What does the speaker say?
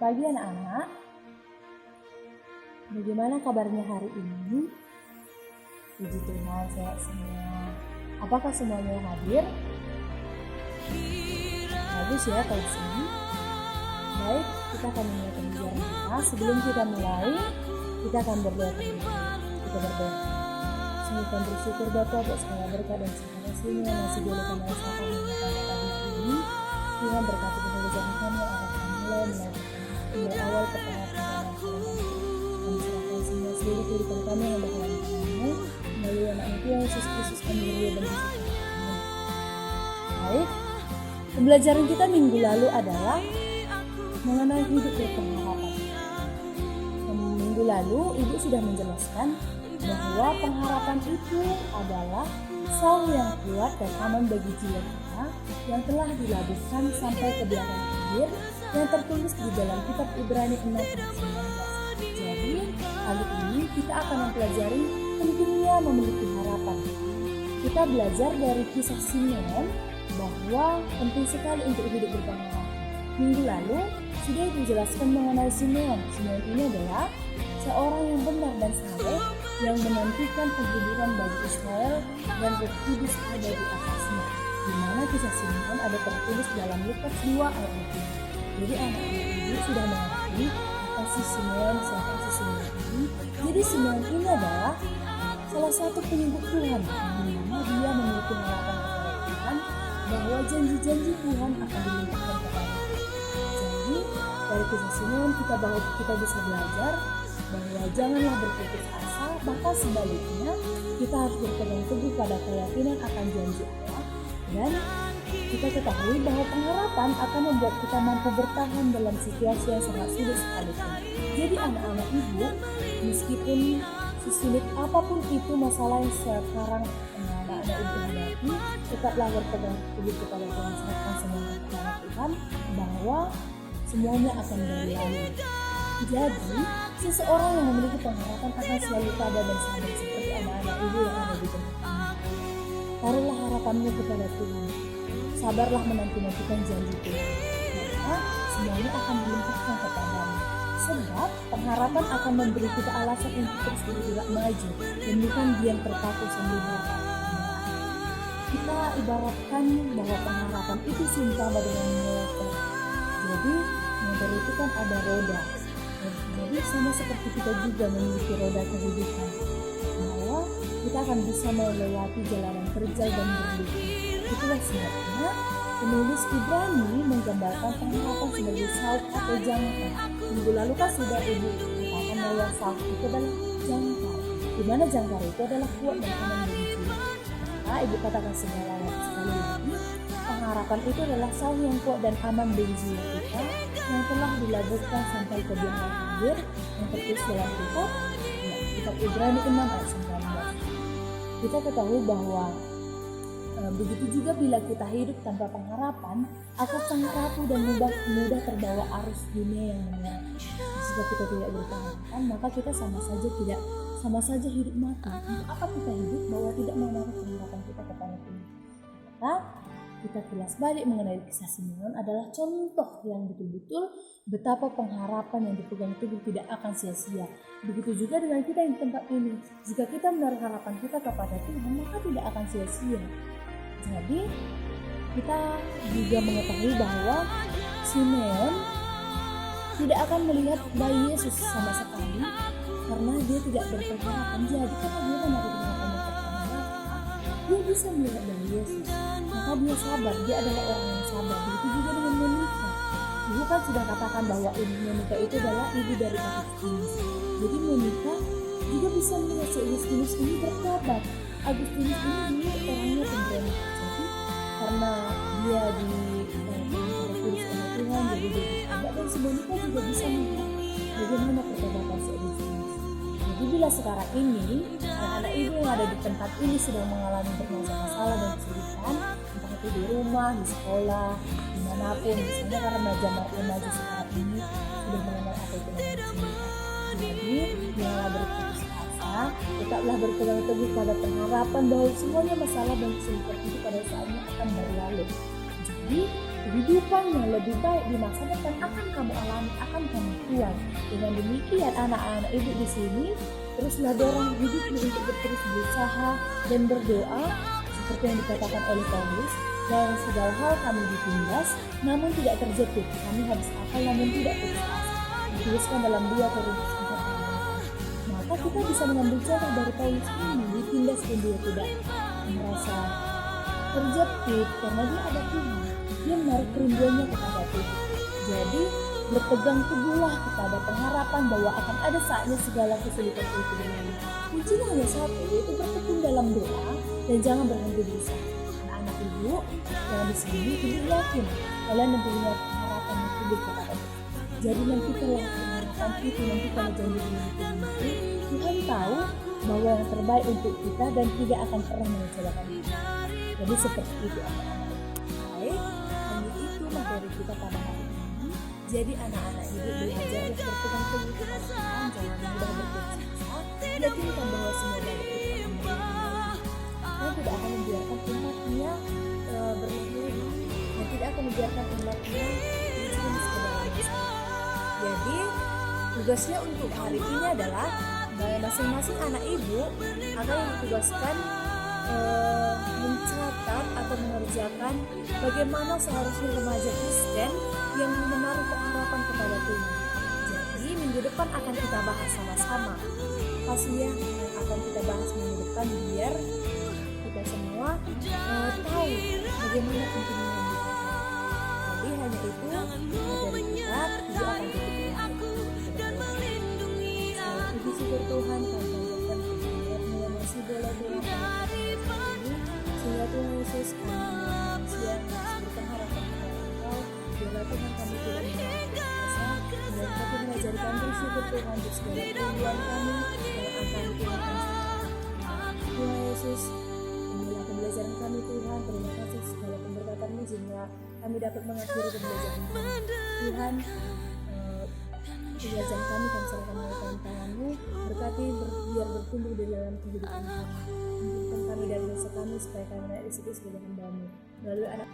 pagi anak-anak. Bagaimana kabarnya hari ini? Puji Tuhan, sehat semua. Apakah semuanya hadir? Bagus ya kelas ini. Baik, kita akan mulai pembelajaran kita. Sebelum kita mulai, kita akan berdoa terlebih dahulu. Kita berdoa. Sungguh kami bersyukur Bapa atas segala berkat dan segala kasih yang masih boleh kami rasakan hingga pada pagi ini. Tuhan berkati pembelajaran kami yang akan mulai awal pertengahan kami serahkan semua seluruh kehidupan kami yang bakalan kami melalui anak Tuhan Yesus Kristus kami berdoa dan bersyukur. Baik, pembelajaran kita minggu lalu adalah mengenai hidup berpengharapan. Minggu lalu Ibu sudah menjelaskan bahwa pengharapan itu adalah saung yang kuat dan aman bagi jiwa kita yang telah dilabuhkan sampai ke belakang akhir yang tertulis di dalam kitab Ibrani 6 ayat 19. Jadi kali ini kita akan mempelajari pentingnya memiliki harapan. Kita belajar dari kisah Simeon bahwa penting sekali untuk hidup berpengharapan. Minggu lalu sudah dijelaskan mengenai Simeon. Simeon ini adalah seorang yang benar dan saleh yang menantikan penghiburan bagi Israel dan Roh Kudus ada di atasnya. Di mana kisah Simeon ada tertulis dalam Lukas 2 ayat 20. Jadi anak-anak ibu sudah mengerti apa sih Simeon, siapa sih Simeon ini. Jadi Simeon ini adalah salah satu penyebut Tuhan, di mana dia memiliki harapan kepada Tuhan bahwa janji-janji Tuhan akan dilimpahkan kepada kita. Jadi dari kisah Simeon kita bisa belajar bahwa janganlah berputus asa, bahkan sebaliknya kita harus berpegang teguh pada keyakinan akan janji Allah, dan kita ketahui bahwa pengharapan akan membuat kita mampu bertahan dalam situasi yang sangat sulit sekalipun. Jadi anak-anak ibu, meskipun sesulit apapun itu masalah yang sekarang anak-anak ibu hadapi, tetaplah berpegang teguh kepada Tuhan, serahkan semuanya kepada Tuhan bahwa semuanya akan berlalu. Jadi, seseorang yang memiliki pengharapan akan selalu pada dan sabar seperti anak-anak ibu yang ada di tempat ini. Taruhlah harapanmu kepada Tuhan. Sabarlah menanti-nantikan janji Tuhan. Maka semuanya akan dilimpahkan kepadamu. Sebab pengharapan akan memberi kita alasan untuk terus bergerak maju dan bukan diam terpaku sambil berkata. Kita ibaratkan bahwa pengharapan itu sumpah dengan motor. Jadi motor itu kan ada roda. Jadi sama seperti kita juga memiliki roda kehidupan, bahwa kita akan bisa melewati jalanan terjal dan berliku. Itulah sebabnya penulis Ibrani menggambarkan pengharapan sebagai sauk atau jangkar. Minggu lalu kan sudah ibu katakan bahwa sauk itu adalah jangkar, di mana jangkar itu adalah kuat dan aman bagi jiwa. Maka ibu katakan sekali lagi, pengharapan itu adalah saung yang kuat dan aman bagi jiwa kita yang telah dilabuhkan sampai ke belakang akhir yang tertulis dalam kitab Ibrani 6 ayat 19. Kita ketahui bahwa begitu juga bila kita hidup tanpa pengharapan akan sangat rapuh dan mudah terbawa arus dunia yang menyerang. Jika kita tidak berpengharapan, maka kita sama saja hidup mati. Untuk apa kita hidup bahwa tidak menaruh pengharapan kita kepada Tuhan? Maka kita kilas balik mengenai kisah Simeon adalah contoh yang betul-betul betapa pengharapan yang dipegang teguh tidak akan sia-sia. Begitu juga dengan kita yang di tempat ini. Jika kita menaruh harapan kita kepada Tuhan, maka tidak akan sia-sia. Jadi kita juga mengetahui bahwa Simeon tidak akan melihat bayi Yesus sama sekali karena dia tidak berpengharapan. Jadi karena dia menaruh harapannya kepada Bapa, dia bisa melihat bayi Yesus. Maka dia sabar, dia adalah orang yang sabar. Begitu juga dengan Monica. Ibu kan sudah katakan bahwa ibu Monica itu adalah ibu dari Agustinus. Jadi Monica juga bisa melihat si Agustinus ini bertobat. Agustinus ini dulu orangnya pemberontak. Jadi karena dia ditulis oleh Tuhan, jadi dia bertobat, dan si Monica juga bisa melihat bagaimana pertobatan si Agustinus. Jadi bila sekarang ini anak-anak ibu yang ada di tempat ini sedang mengalami bermasalah dan kesulitan, entah itu di rumah, di sekolah, dimanapun, misalnya karena remaja sekarang ini sudah mengenal apa itu namanya kesulitan. Jadi janganlah berputus asa, tetaplah berpegang teguh pada pengharapan bahwa semuanya masalah dan kesulitan itu pada saatnya akan berlalu. Jadi kehidupan yang lebih baik di masa depan akan kamu alami, akan kamu kuat. Dengan demikian anak-anak ibu di sini teruslah dorong hidupmu untuk terus berusaha dan berdoa seperti yang dikatakan oleh Paulus. Dalam segala hal kami ditindas, namun tidak terjepit. Kami habis akal namun tidak putus asa. Dituliskan dalam 2 Korintus 4 ayat 8. Maka kita bisa mengambil contoh dari Paulus ini, ditindas dan dia tidak merasa terjepit karena dia ada Tuhan. Dia menaruh kerinduannya kepada Tuhan. Jadi berpegang teguhlah kepada pengharapan bahwa akan ada saatnya segala kesulitan itu berlalu. Kuncinya hanya satu, yaitu bertekun dalam doa dan jangan berhenti berusaha. Anak ibu yang di sini ibu yakin kalian mempunyai pengharapan yang tinggi kepada Allah. Jadi nanti kalau pengharapan itu nanti kalau janji itu Tuhan tahu bahwa yang terbaik untuk kita dan tidak akan pernah mengecewakan kita. Jadi seperti itu anak-anak. Baik, hanya itu materi kita pada hari ini. Jadi anak-anak ibu belajar berpegang teguh kepada Tuhan, jangan mudah berputus asa. Yakinkan bahwa semua dari kita Tuhan tidak akan membiarkan umatnya berlebih dan tidak akan membiarkan umatnya terjerumus ke dalam dosa. Jadi tugasnya untuk hari ini adalah masing-masing anak ibu akan ditugaskan mencatat atau mengerjakan bagaimana seharusnya remaja Kristen yang menaruh pengharapan kepada Tuhan. Jadi minggu depan akan kita bahas sama-sama. Pastinya akan kita bahas minggu depan biar kita semua tahu bagaimana pentingnya hidup. Jadi hanya itu materi kita tidak akan puji syukur Tuhan karena Tuhan yang masih boleh dalam ini sehingga Tuhan Yesus manusia memberikan harapan kepada Engkau. Biarlah Tuhan kami tidak merasa dan kami mengajarkan bersyukur Tuhan untuk segala keperluan kami yang akan Tuhan. Tuhan Yesus, inilah pembelajaran kami Tuhan. Terima kasih segala pemberkatan-Mu sehingga kami dapat mengakhiri pembelajaran kami. Tuhan, pembelajaran kami serahkan dalam tangan-Mu. Berkati biar bertumbuh di dalam kehidupan kami. Tunjukkan kami dari dosa kami supaya kami tidak disebut sebagai hamba-Mu. Melalui anak